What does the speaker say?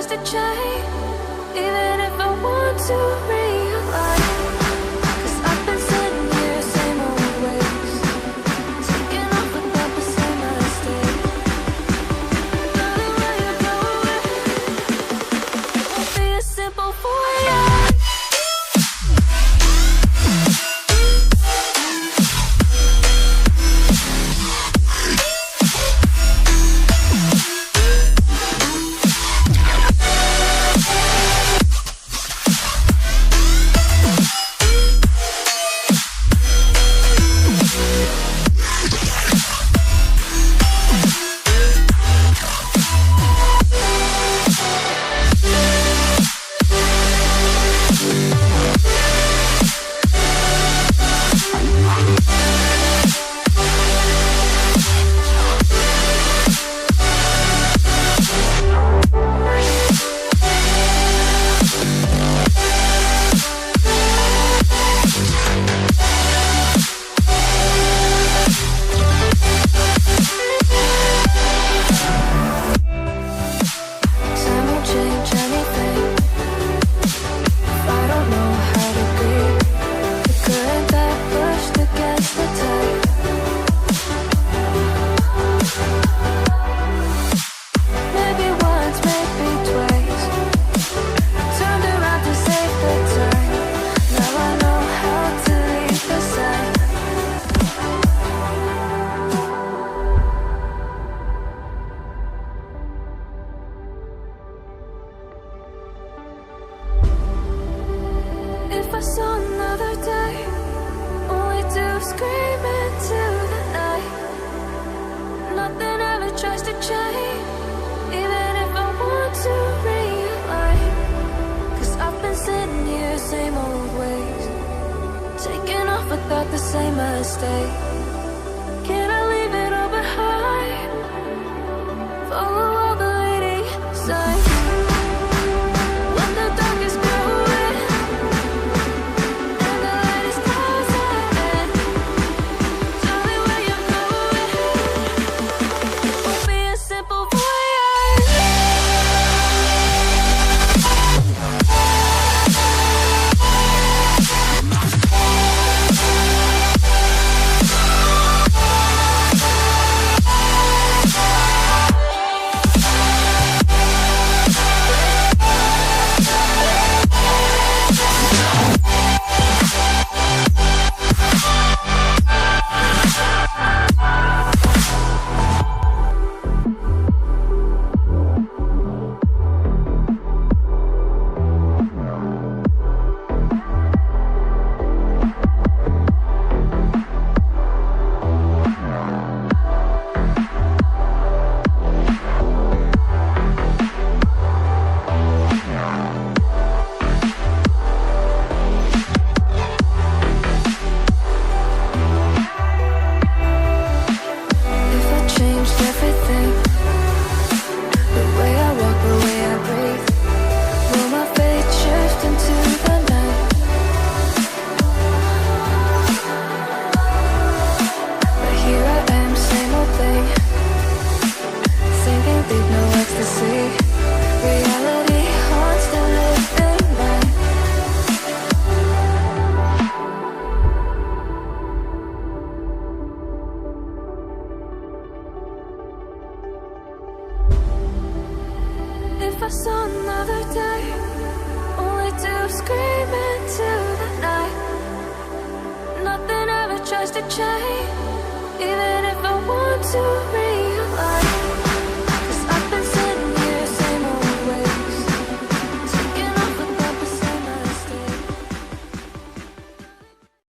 tries to change, even if I want to realize. 'Cause I've been sitting here, same old ways, taking off without the same mistake. Darling, where you going? Won't be as simple for you. If I saw another day, only to scream into the night. Nothing ever tries to change, even if I want to realize. 'Cause I've been sitting here, same old ways, taking off without the same mistake. Can I leave it all behind? Follow all the leading signs. When the dark is growing and the light is closing in, darling, where you going? Won't be as simple for if I saw another day, only to scream into the night. Nothing ever tries to change, even if I want to realize.